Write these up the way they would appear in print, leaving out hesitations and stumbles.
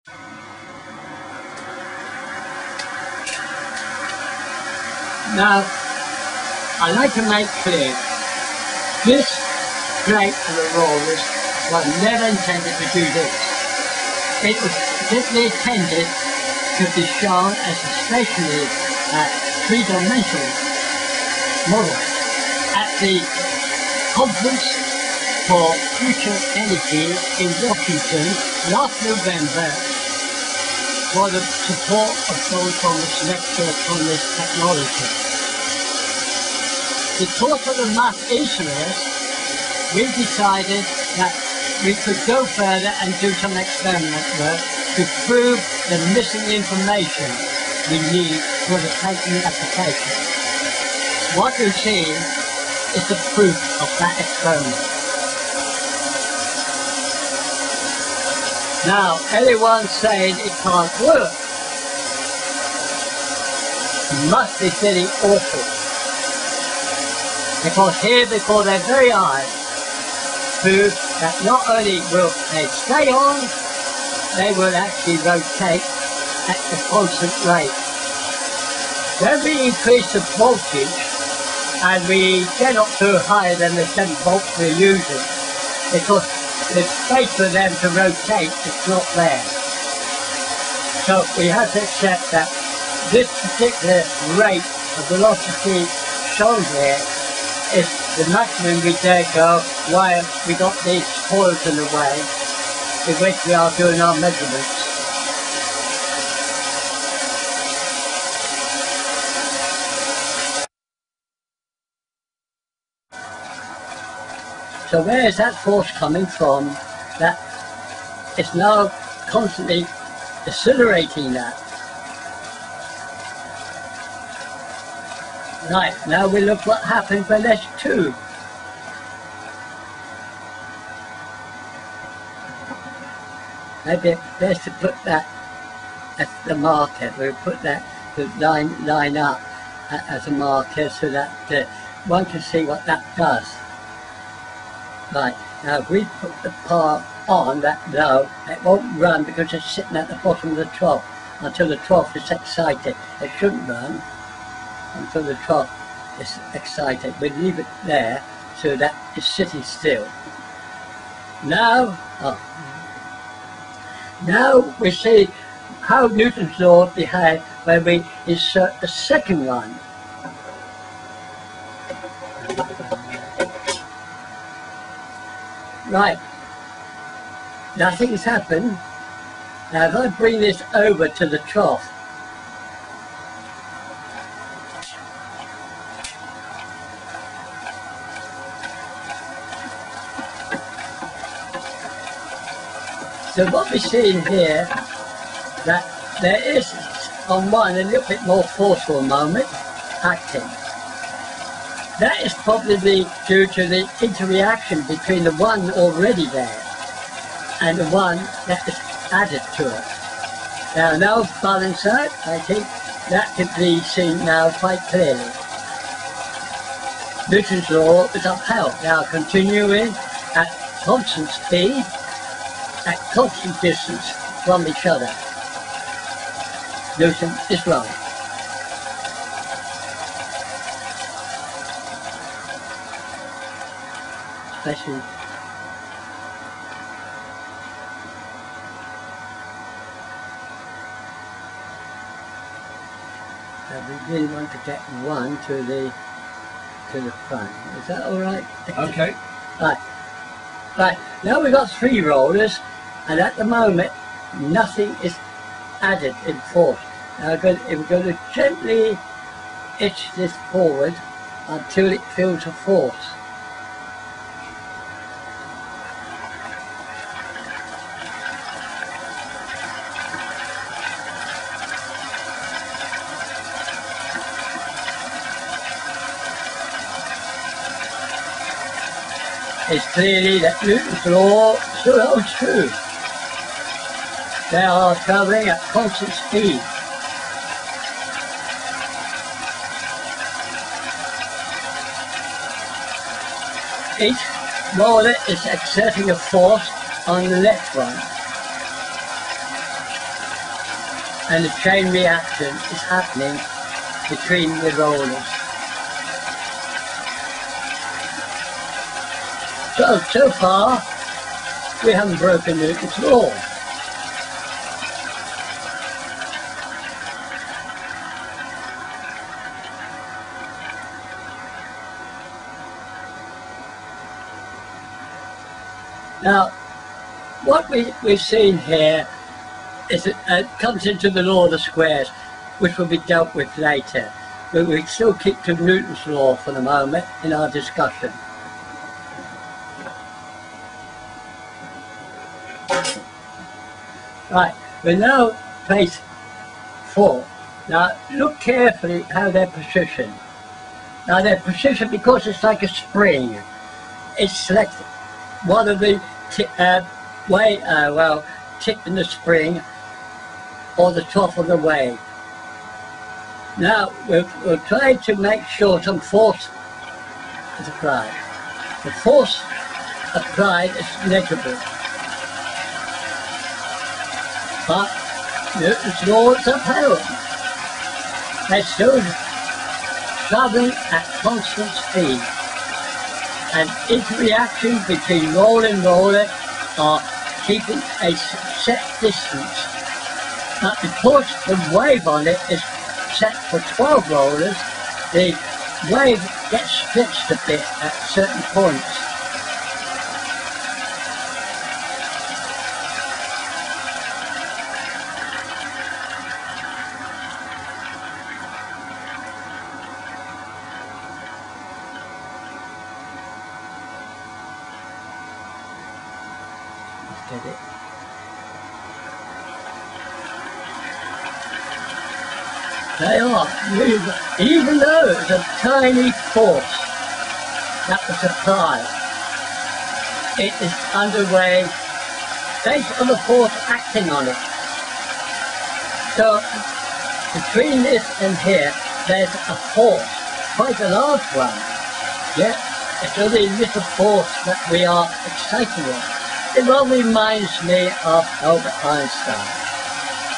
Now, I'd like to make clear, this plate for the rollers was never intended to do this. It was simply intended to be shown as a stationary three-dimensional model at the Conference for Future Energy in Washington last November for the support of John Thomas' lecture on this technology. Because of the mass interest, we decided that we could go further and do some experiment work to prove the missing information we need for the patent application. What you see is the proof of that experiment. Now, anyone saying it can't work must be feeling awful. Because here before their very eyes proves that not only will they stay on, they will actually rotate at a constant rate. When we increase the voltage, and we cannot go higher than the 7 volts we're using, because the space for them to rotate is not there. So we have to accept that this particular rate of velocity shown here is the maximum we dare go while we got these coils in the way in which we are doing our measurements. So where is that force coming from that is now constantly accelerating that? Right, now we look what happens when there's 2. Maybe it's best to put that as the marker. We'll put that to line up as a marker so that one can see what that does. Right, now if we put the part on that low, it won't run because it's sitting at the bottom of the trough until the trough is excited. It shouldn't run until the trough is excited. We leave it there so that it's sitting still. Now we see how Newton's law behaves when we insert the second one. Right, nothing's happened. Now if I bring this over to the trough, so what we see in here, that there is on one a little bit more forceful moment acting. That is probably due to the interaction between the one already there and the one that is added to it. Now balance out, I think that can be seen now quite clearly. Newton's law is upheld. Now continuing at constant speed, at constant distance from each other. Newton is wrong. Especially we really want to get one to the front. Is that all right? Okay. Right. Now we've got 3 rollers, and at the moment nothing is added in force. Now we're going to gently itch this forward until it feels a force. It's clearly that Newton's law still holds true. They are travelling at constant speed. Each roller is exerting a force on the left one. and the chain reaction is happening between the rollers. So far, we haven't broken Newton's law. Now, what we've seen here is it comes into the law of the squares, which will be dealt with later. But we still keep to Newton's law for the moment in our discussion. Right, we're now phase 4. Now, look carefully how they're positioned. Now, they're positioned because it's like a spring. It's like one of the tip in the spring or the top of the wave. Now we'll try to make sure some force is applied. The force applied is negligible, but Newton's laws are upheld. They're still travelling at constant speed, and interreactions between roller and roller are keeping a set distance. Now, because the wave on it is set for 12 rollers, the wave gets stretched a bit at certain points. Let's get it. They are moving, even though it's a tiny force that was applied. It is underway based on the force acting on it. So between this and here, there's a force, quite a large one. Yet it's only a little force that we are excited with. It rather reminds me of Albert Einstein,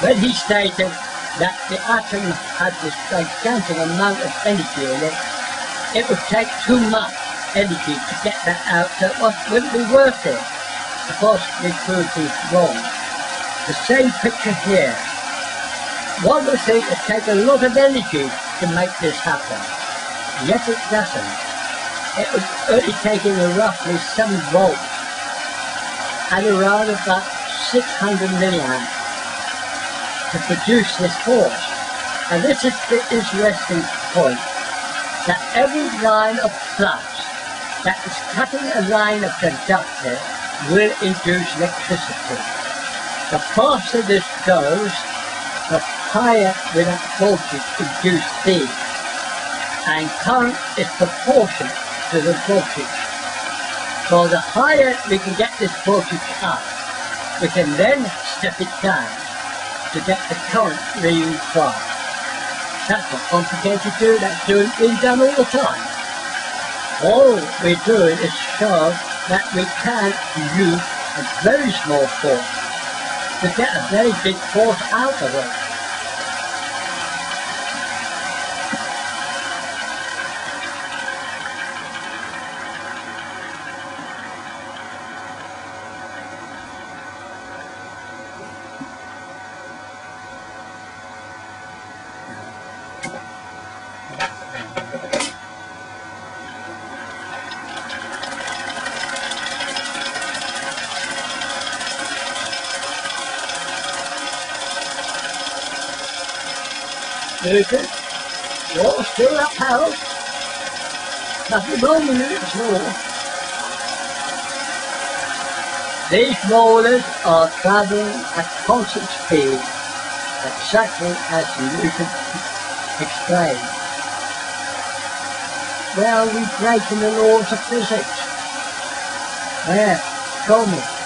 when he stated that the atom had this gigantic amount of energy in it. It would take too much energy to get that out, so it wouldn't be worth it. Of course, we proved he was wrong. The same picture here. One would think it takes a lot of energy to make this happen, yet it doesn't. It was only taking roughly 7 volts and around about 600 milliamps to produce this force. And this is the interesting point, that every line of flux that is cutting a line of conductor will induce electricity. The faster this goes, the higher will that voltage induce be, and current is proportional to the voltage. So the higher we can get this voltage up, we can then step it down to get the current really fast. That's not complicated to do, that's being done all the time. All we're doing is show that we can use a very small force to get a very big force out of it. Newton, you're still upheld. Nothing wrong with Newton's law. These rollers are travelling at constant speed, exactly as Newton explained. Where are we breaking the laws of physics? Where? Show me.